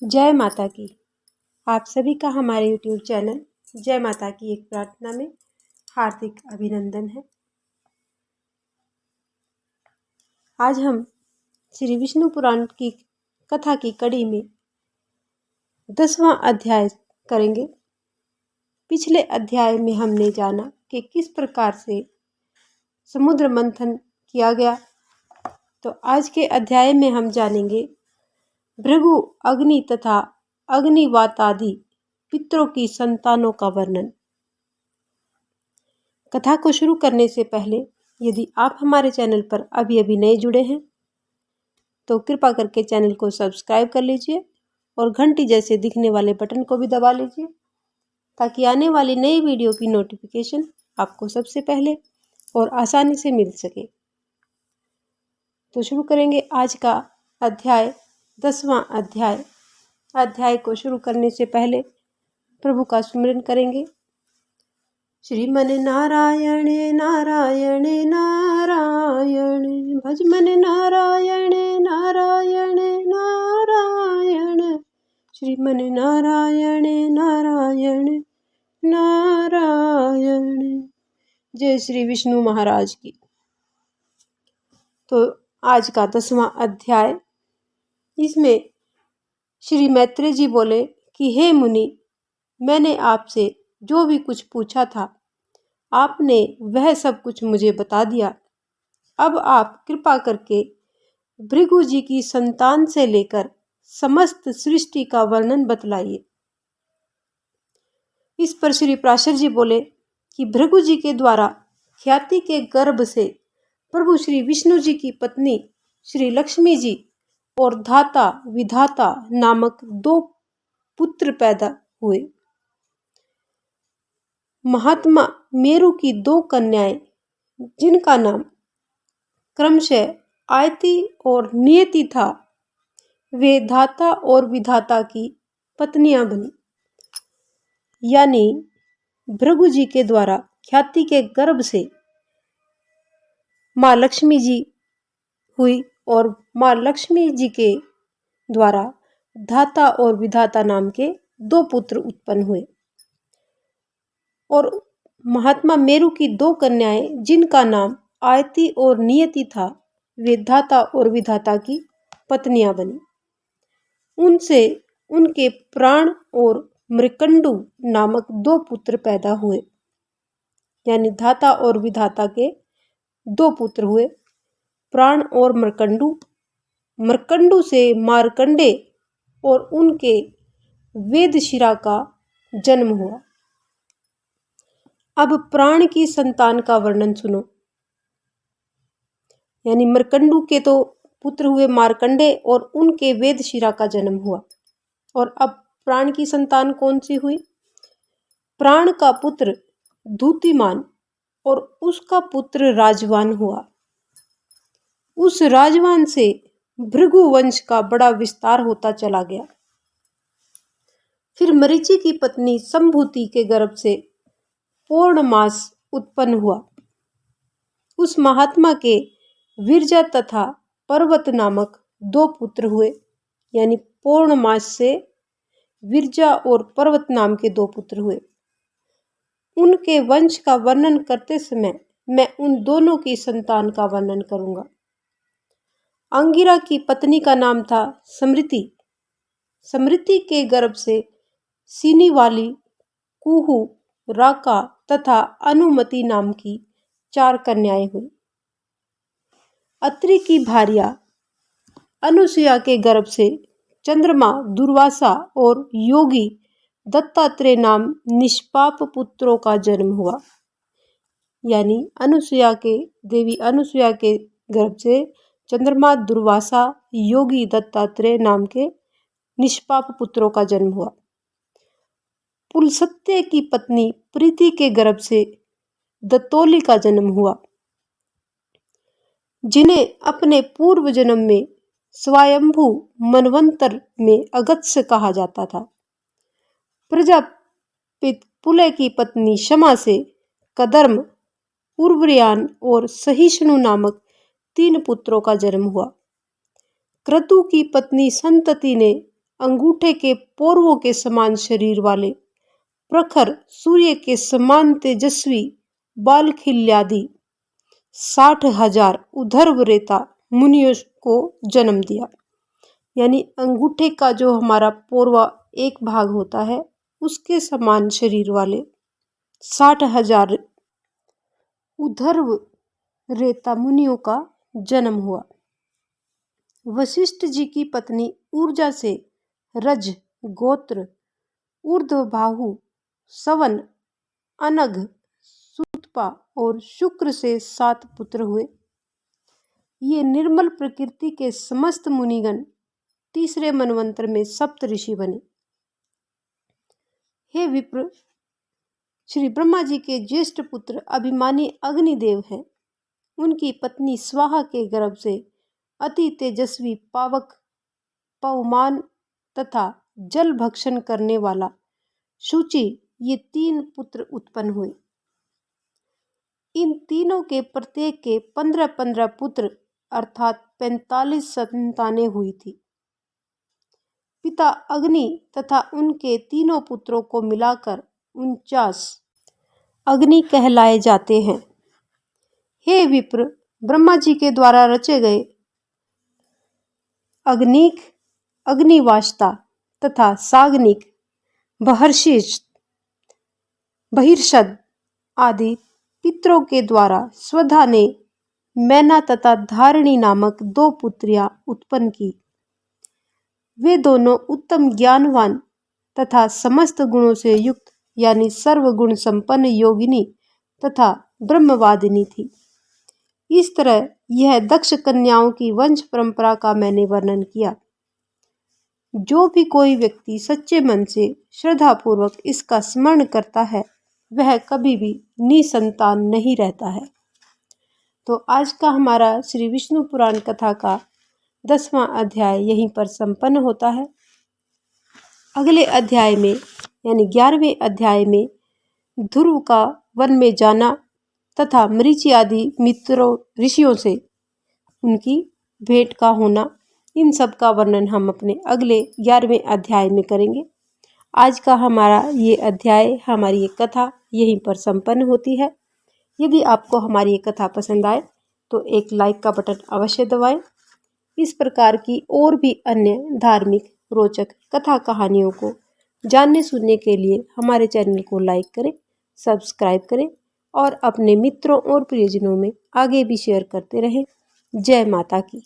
जय माता की। आप सभी का हमारे YouTube चैनल जय माता की एक प्रार्थना में हार्दिक अभिनंदन है। आज हम श्री विष्णु पुराण की कथा की कड़ी में 10वां अध्याय करेंगे। पिछले अध्याय में हमने जाना कि किस प्रकार से समुद्र मंथन किया गया, तो आज के अध्याय में हम जानेंगे भृगु, अग्नि तथा अग्निवातादि पितरों की संतानों का वर्णन। कथा को शुरू करने से पहले यदि आप हमारे चैनल पर अभी नए जुड़े हैं तो कृपा करके चैनल को सब्सक्राइब कर लीजिए और घंटी जैसे दिखने वाले बटन को भी दबा लीजिए ताकि आने वाली नई वीडियो की नोटिफिकेशन आपको सबसे पहले और आसानी से मिल सके। तो शुरू करेंगे आज का अध्याय, 10वां अध्याय। अध्याय को शुरू करने से पहले प्रभु का स्मरण करेंगे। श्रीमन नारायण नारायण नारायण, भज मन नारायण नारायण नारायण, श्रीमन नारायण नारायण नारायण। जय श्री विष्णु महाराज की। तो आज का 10वां अध्याय, इसमें श्री मैत्रेय जी बोले कि हे मुनि, मैंने आपसे जो भी कुछ पूछा था आपने वह सब कुछ मुझे बता दिया। अब आप कृपा करके भृगु जी की संतान से लेकर समस्त सृष्टि का वर्णन बतलाइए। इस पर श्री पराशर जी बोले कि भृगु जी के द्वारा ख्याति के गर्भ से प्रभु श्री विष्णु जी की पत्नी श्री लक्ष्मी जी और धाता विधाता नामक 2 पुत्र पैदा हुए। महात्मा मेरु की 2 कन्याएं जिनका नाम क्रमशः आयति और नियति था, वे धाता और विधाता की पत्नियां बनी। यानी भृगु जी के द्वारा ख्याति के गर्भ से माँ लक्ष्मी जी हुई और माँ लक्ष्मी जी के द्वारा धाता और विधाता नाम के 2 पुत्र उत्पन्न हुए। और महात्मा मेरु की 2 कन्याएं जिनका नाम आयति और नियति था, वे धाता और विधाता की पत्नियां बनी। उनसे उनके प्राण और मृकंडु नामक 2 पुत्र पैदा हुए। यानी धाता और विधाता के 2 पुत्र हुए, प्राण और मृकंडु। मृकंडु से मार्कंडे और उनके वेदशिरा का जन्म हुआ। अब प्राण की संतान का वर्णन सुनो। यानी मृकंडु के तो पुत्र हुए मार्कंडे और उनके वेदशिरा का जन्म हुआ। और अब प्राण की संतान कौन सी हुई? प्राण का पुत्र दूतिमान और उसका पुत्र राजवान हुआ। उस राजवान से भृगु वंश का बड़ा विस्तार होता चला गया। फिर मरीचि की पत्नी संभूति के गर्भ से पूर्णमास उत्पन्न हुआ। उस महात्मा के विरजा तथा पर्वत नामक 2 पुत्र हुए। यानी पूर्णमास से विरजा और पर्वत नाम के 2 पुत्र हुए। उनके वंश का वर्णन करते समय मैं उन दोनों की संतान का वर्णन करूंगा। अंगिरा की पत्नी का नाम था समृति। समृति के गर्भ से सीनी वाली, कुहू, राका तथा अनुमति नाम की 4 कन्याएं हुई। अत्रि की भार्या अनुसुया के गर्भ से चंद्रमा, दुर्वासा और योगी दत्तात्रेय नाम निष्पाप पुत्रों का जन्म हुआ। यानी देवी अनुसुया के गर्भ से चंद्रमा, दुर्वासा, योगी दत्तात्रेय नाम के निष्पाप पुत्रों का जन्म हुआ। पुलसत्य की पत्नी प्रीति के गर्भ से दत्तोली का जन्म हुआ, जिन्हें अपने पूर्व जन्म में स्वयंभू मनवंतर में अगत्य कहा जाता था। प्रजापित पुलय की पत्नी शमा से कदर्म, उर्वरयान और सहिष्णु नामक 3 पुत्रों का जन्म हुआ। क्रतु की पत्नी संतति ने अंगूठे के पोरवों के समान शरीर वाले, प्रखर सूर्य के समान तेजस्वी बालखिल्यादि 60,000 उधर्वरेता मुनियों को जन्म दिया। यानी अंगूठे का जो हमारा पोरवा एक भाग होता है उसके समान शरीर वाले 60,000 उधर्व रेता मुनियों का जन्म हुआ। वशिष्ठ जी की पत्नी ऊर्जा से रज गोत्र, ऊर्ध्वबाहु, सवन, अनघ, सुतपा और शुक्र से 7 पुत्र हुए। ये निर्मल प्रकृति के समस्त मुनिगण तीसरे मनवंतर में सप्त ऋषि बने। हे विप्र, श्री ब्रह्मा जी के ज्येष्ठ पुत्र अभिमानी अग्निदेव हैं। उनकी पत्नी स्वाहा के गर्भ से अति तेजस्वी पावक, पवमान तथा जल भक्षण करने वाला शुचि, ये 3 पुत्र उत्पन्न हुए। इन तीनों के प्रत्येक के 15-15 पुत्र अर्थात 45 संतानें हुई थी। पिता अग्नि तथा उनके तीनों पुत्रों को मिलाकर 49 अग्नि कहलाए जाते हैं। हे विप्र, ब्रह्मा जी के द्वारा रचे गए अग्निक, अग्निवाष्ता तथा साग्निक, बहिर्षद आदि पितरों के द्वारा स्वधा ने मैना तथा धारिणी नामक 2 पुत्रियां उत्पन्न की। वे दोनों उत्तम ज्ञानवान तथा समस्त गुणों से युक्त यानी सर्वगुण संपन्न योगिनी तथा ब्रह्मवादिनी थी। इस तरह यह दक्ष कन्याओं की वंश परंपरा का मैंने वर्णन किया। जो भी कोई व्यक्ति सच्चे मन से श्रद्धापूर्वक इसका स्मरण करता है वह कभी भी निसंतान नहीं रहता है। तो आज का हमारा श्री विष्णु पुराण कथा का 10वां अध्याय यहीं पर संपन्न होता है। अगले अध्याय में यानी 11वें अध्याय में ध्रुव का वन में जाना तथा मरीचि आदि मित्रों ऋषियों से उनकी भेंट का होना, इन सब का वर्णन हम अपने अगले 11वें अध्याय में करेंगे। आज का हमारा ये अध्याय, हमारी ये कथा यहीं पर संपन्न होती है। यदि आपको हमारी ये कथा पसंद आए तो एक लाइक का बटन अवश्य दबाएं। इस प्रकार की और भी अन्य धार्मिक रोचक कथा कहानियों को जानने सुनने के लिए हमारे चैनल को लाइक करें, सब्सक्राइब करें और अपने मित्रों और प्रियजनों में आगे भी शेयर करते रहें। जय माता की।